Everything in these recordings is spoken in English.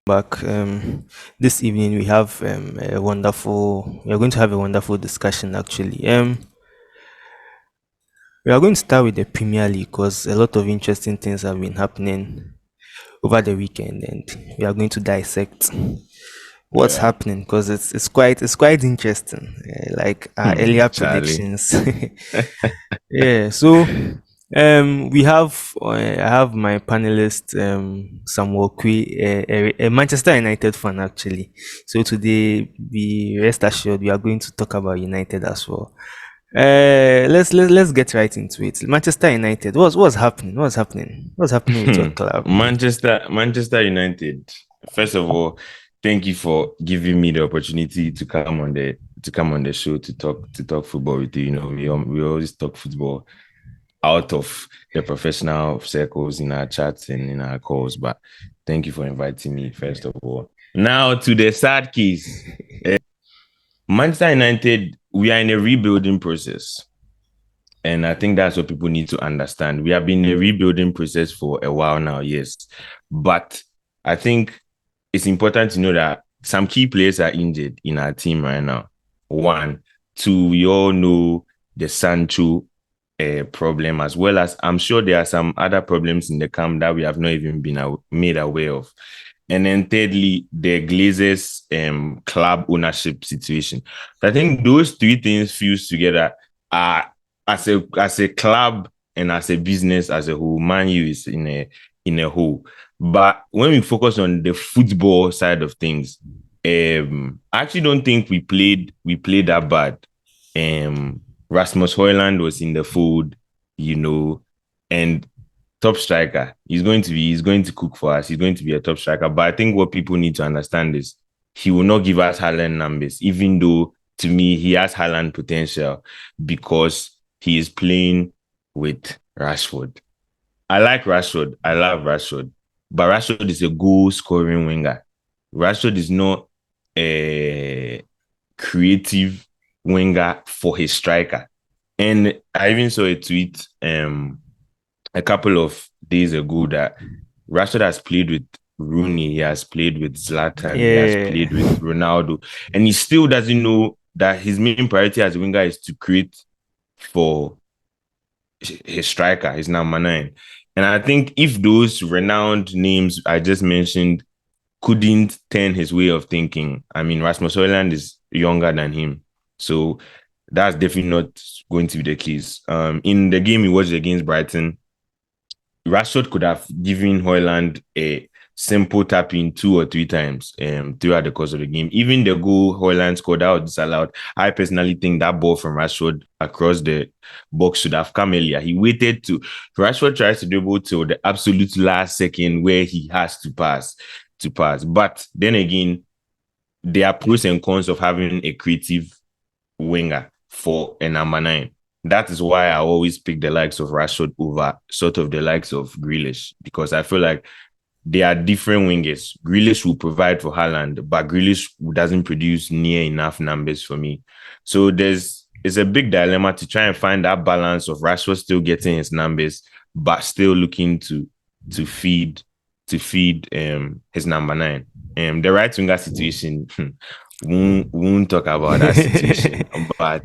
Back. This evening we have a wonderful. We are going to have a wonderful discussion. Actually, we are going to start with the Premier League because a lot of interesting things have been happening over the weekend, and we are going to dissect what's Yeah. happening because it's quite interesting. Like our earlier Charlie. predictions. Yeah. So we have I have my panelist Samuel Kwe, a Manchester United fan actually. So today, be rest assured, we are going to talk about United as well. Let's get right into it. Manchester United. What's happening? What's happening? What's happening with your club? Manchester United. First of all, thank you for giving me the opportunity to come on the show to talk football with you. You know, we always talk football out of the professional circles in our chats and in our calls. But thank you for inviting me, first of all. Now to the sad case. Manchester United, we are in a rebuilding process. And I think that's what people need to understand. We have been in a rebuilding process for a while now, yes. But I think it's important to know that some key players are injured in our team right now. One. Two, we all know the Sancho problem, as well as I'm sure there are some other problems in the camp that we have not even been made aware of. And then thirdly, the Glazers club ownership situation. So I think those three things fused together are as a club and as a business as a whole. Man U is in a hole. But when we focus on the football side of things, I actually don't think we played that bad. Rasmus Højlund was in the fold, you know, and top striker. He's going to cook for us. He's going to be a top striker. But I think what people need to understand is he will not give us Haaland numbers, even though to me he has Haaland potential because he is playing with Rashford. I like Rashford. I love Rashford. But Rashford is a goal scoring winger. Rashford is not a creative winger for his striker. And I even saw a tweet a couple of days ago that Rashford has played with Rooney, he has played with Zlatan, he has played with Ronaldo, and he still doesn't know that his main priority as a winger is to create for his striker, his number 9. And I think if those renowned names I just mentioned couldn't turn his way of thinking, I mean, Rasmus Højlund is younger than him. So that's definitely not going to be the case. In the game he watched against Brighton, Rashford could have given Højlund a simple tap-in 2 or 3 times throughout the course of the game. Even the goal Højlund scored, that was disallowed. I personally think that ball from Rashford across the box should have come earlier. He waited to... Rashford tries to dribble till the absolute last second where he has to pass. But then again, there are pros and cons of having a creative winger for a number 9. That is why I always pick the likes of Rashford over sort of the likes of Grealish, because I feel like they are different wingers. Grealish will provide for Haaland, but Grealish doesn't produce near enough numbers for me. So it's a big dilemma to try and find that balance of Rashford still getting his numbers, but still looking to feed his number 9. The right winger situation, won't talk about that situation, but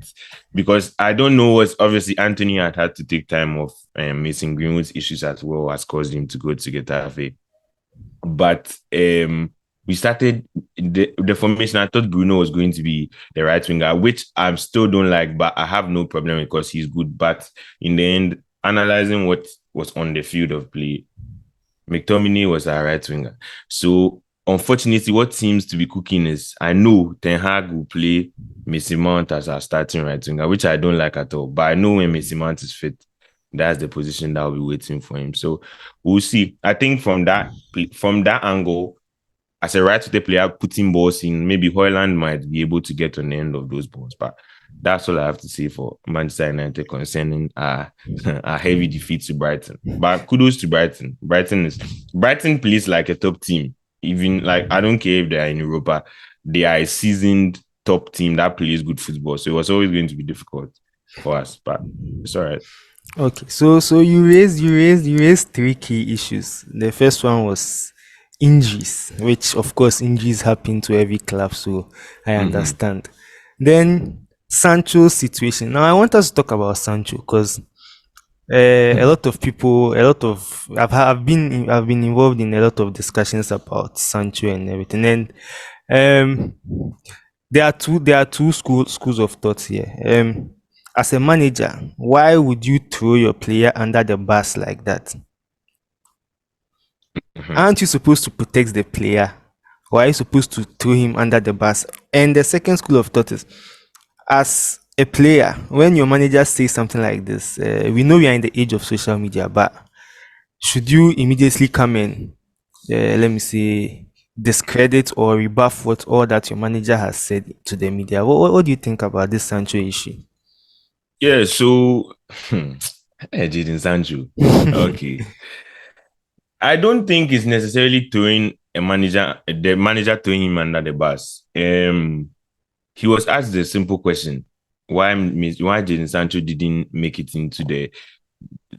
because I don't know what's obviously Anthony had to take time off. Mason Greenwood's issues as well has caused him to go to Getafe. But we started the formation. I thought Bruno was going to be the right winger, which I still don't like, but I have no problem because he's good. But in the end, analyzing what was on the field of play, McTominay was our right winger. So unfortunately, what seems to be cooking is I know Ten Hag will play Mason Mount as our starting right winger, which I don't like at all. But I know when Mason Mount is fit, that's the position that will be waiting for him. So we'll see. I think from that angle, as a right-footed player putting balls in, maybe Højlund might be able to get on the end of those balls. But that's all I have to say for Manchester United concerning a heavy defeat to Brighton. But kudos to Brighton. Brighton plays like a top team. Even like, I don't care if they are in Europa, they are a seasoned top team that plays good football. So it was always going to be difficult. for us, but it's all right. Okay, so you raised three key issues. The first one was injuries, which of course injuries happen to every club, so I Mm-hmm. understand. Then Sancho's situation. Now I want us to talk about Sancho because a lot of people, a lot of I've been involved in a lot of discussions about Sancho and everything, and um, there are two schools of thought here. As a manager, why would you throw your player under the bus like that? Mm-hmm. Aren't you supposed to protect the player? Or are you supposed to throw him under the bus? And the second school of thought is, as a player, when your manager says something like this, we know we are in the age of social media, but should you immediately come in, let me say, discredit or rebuff what all that your manager has said to the media? What do you think about this Sancho issue? Yeah, so Jadon Sancho. Okay. I don't think it's necessarily throwing the manager throwing him under the bus. He was asked a simple question: why Jadon Sancho didn't make it into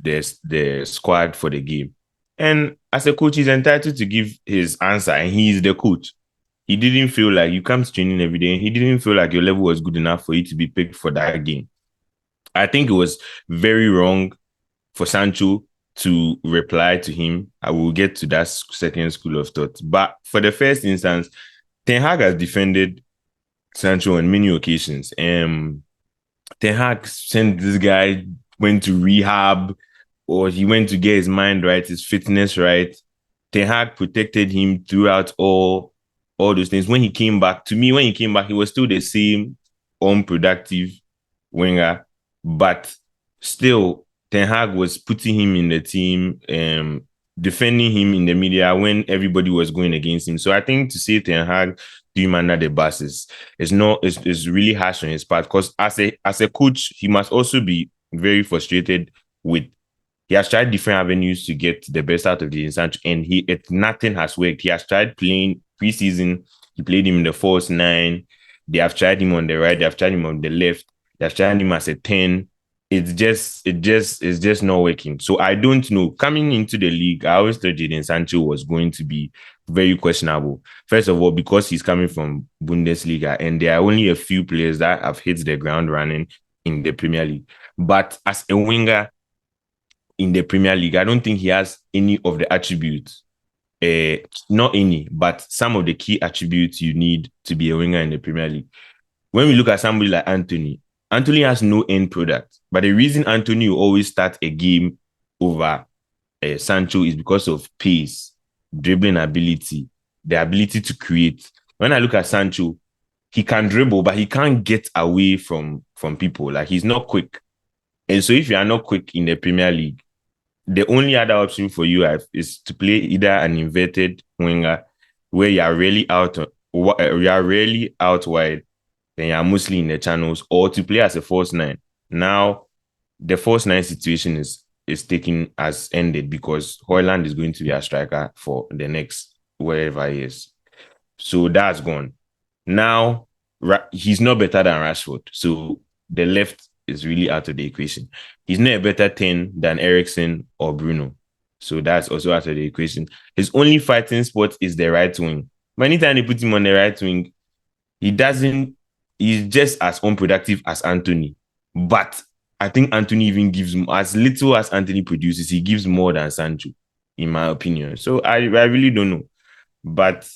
the squad for the game? And as a coach, he's entitled to give his answer, and he's the coach. He didn't feel like you come to training every day, and he didn't feel like your level was good enough for you to be picked for that game. I think it was very wrong for Sancho to reply to him. I will get to that second school of thought. But for the first instance, Ten Hag has defended Sancho on many occasions. Ten Hag sent this guy, went to rehab, or he went to get his mind right, his fitness right. Ten Hag protected him throughout all those things. When he came back, to me, when he came back, he was still the same unproductive winger, but still, Ten Hag was putting him in the team, defending him in the media when everybody was going against him. So I think to say Ten Hag do him under the bus is not is really harsh on his part because as a coach, he must also be very frustrated with he has tried different avenues to get the best out of the Sancho, and nothing has worked. He has tried playing preseason. He played him in the false nine. They have tried him on the right. They have tried him on the left. They have tried him as a 10. It's just not working. So I don't know. Coming into the league, I always thought Jadon Sancho was going to be very questionable. First of all, because he's coming from Bundesliga, and there are only a few players that have hit the ground running in the Premier League. But as a winger, in the Premier League. I don't think he has any of the attributes. Not any, but some of the key attributes you need to be a winger in the Premier League. When we look at somebody like Anthony, Anthony has no end product. But the reason Anthony will always start a game over Sancho is because of pace, dribbling ability, the ability to create. When I look at Sancho, he can dribble, but he can't get away from people. Like he's not quick. And so if you are not quick in the Premier League, the only other option for you is to play either an inverted winger where you are really out wide, then you are mostly in the channels, or to play as a false nine. Now, the false nine situation is taken as ended because Hoyland is going to be a striker for the next wherever he is. So that's gone. Now, he's not better than Rashford. So the left is really out of the equation. He's not a better 10 than Ericsson or Bruno. So that's also out of the equation. His only fighting spot is the right wing. But anytime they put him on the right wing, he doesn't, he's just as unproductive as Anthony. But I think Anthony even gives as little as Anthony produces, he gives more than Sancho, in my opinion. So I really don't know. But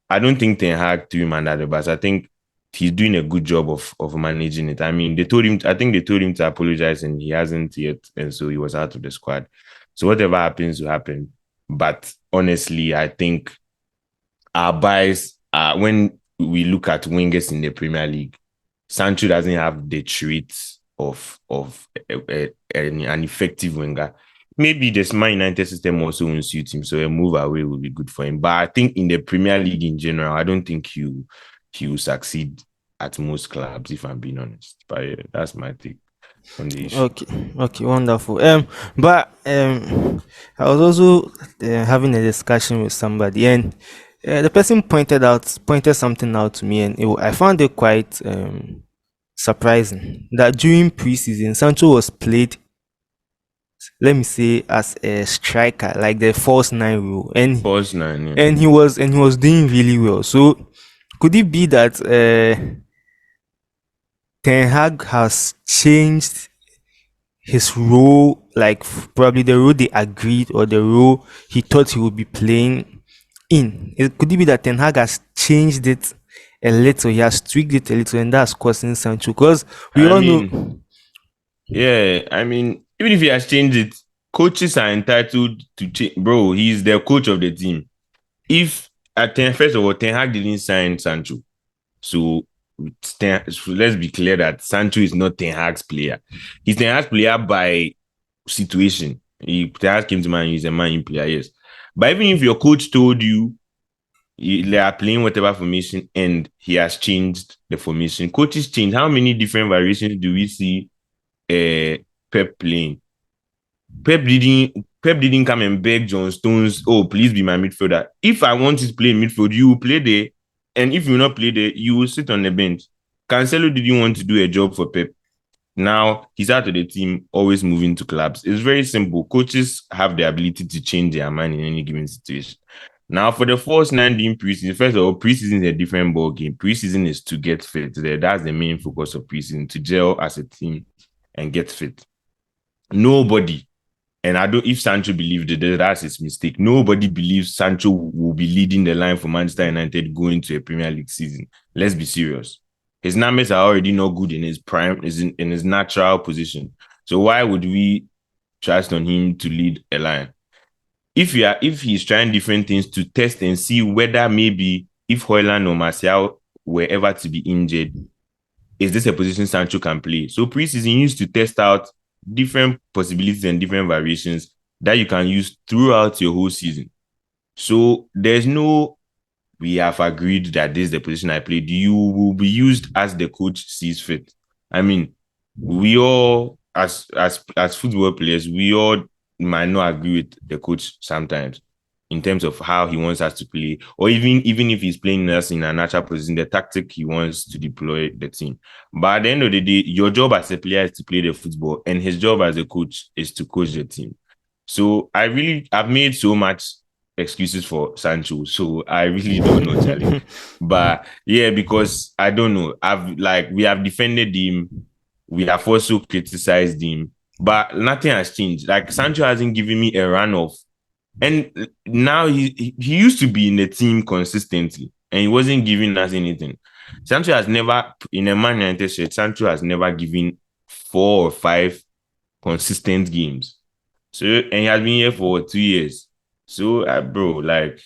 I don't think Ten Hag threw him under the bus. I think he's doing a good job of managing it. I mean, I think they told him to apologize and he hasn't yet. And so he was out of the squad. So whatever happens will happen. But honestly, I think our bias, when we look at wingers in the Premier League, Sancho doesn't have the traits of an effective winger. Maybe the Man United system also won't suit him, so a move away will be good for him. But I think in the Premier League in general, I don't think he will succeed at most clubs, if I'm being honest. But yeah, that's my take on the issue. Okay, wonderful. But I was also having a discussion with somebody, and the person pointed something out to me, and I found it quite surprising that during preseason Sancho was played, let me say, as a striker, like the false nine role, False nine, yeah. and he was doing really well. So could it be that Ten Hag has changed his role, like probably the role they agreed or the role he thought he would be playing in? Could it be that Ten Hag has changed it a little? He has tweaked it a little, and that's causing Sancho. Because we I all mean, know. yeah, I mean, even if he has changed it, coaches are entitled to change. Bro, he's the coach of the team. If first of all, Ten Hag didn't sign Sancho, so so let's be clear that Sancho is not Ten Hag's player. He's Ten Hag's player by situation. Ten Hag came to man, he's a man player, yes. But even if your coach told you they are playing whatever formation and he has changed the formation, coaches change. How many different variations do we see Pep playing? Pep didn't come and beg John Stones, oh, please be my midfielder. If I want to play in midfield, you will play there. And if you will not play there, you will sit on the bench. Cancelo didn't want to do a job for Pep. Now he's out of the team, always moving to clubs. It's very simple. Coaches have the ability to change their mind in any given situation. Now, for the first 9 preseason, first of all, preseason is a different ball game. Preseason is to get fit. That's the main focus of preseason, to gel as a team and get fit. Nobody, and I don't, if Sancho believed it, that's his mistake. Nobody believes Sancho will be leading the line for Manchester United going to a Premier League season. Let's be serious. His numbers are already not good in his prime, in his natural position. So why would we trust on him to lead a line? If he's trying different things to test and see whether maybe if Højlund or Martial were ever to be injured, is this a position Sancho can play? So preseason used to test out different possibilities and different variations that you can use throughout your whole season. So there's no, we have agreed that this is the position I played. You will be used as the coach sees fit. I mean, we all, as football players, we all might not agree with the coach sometimes in terms of how he wants us to play, or even if he's playing us in a natural position, the tactic he wants to deploy the team. But at the end of the day, your job as a player is to play the football, and his job as a coach is to coach the team. So I've made so much excuses for Sancho, so I really don't know, Charlie. But yeah, because I don't know. We have defended him, we have also criticized him, but nothing has changed. Like, Sancho hasn't given me a run off. And now he used to be in the team consistently, and he wasn't giving us anything. Sancho has never, in a Man United shirt, Sancho has never given 4 or 5 consistent games. So, and he has been here for 2 years. So, bro, like,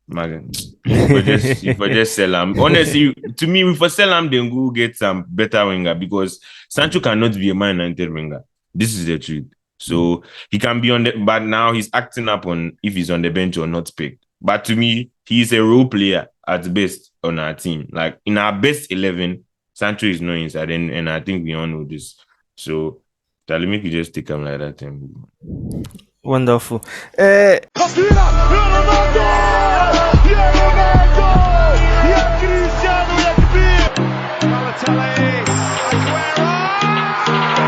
man, if I just sell him, honestly, to me, if I sell him, then go get some better winger, because Sancho cannot be a Man United winger. This is the truth. So he can be on the, but now he's acting up on if he's on the bench or not picked. But to me, he's a role player at best on our team. Like, in our best 11, Sancho is not inside, and I think we all know this. So, Charlie, make you just take him like that. Wonderful. يا كريستيانو يا كبير.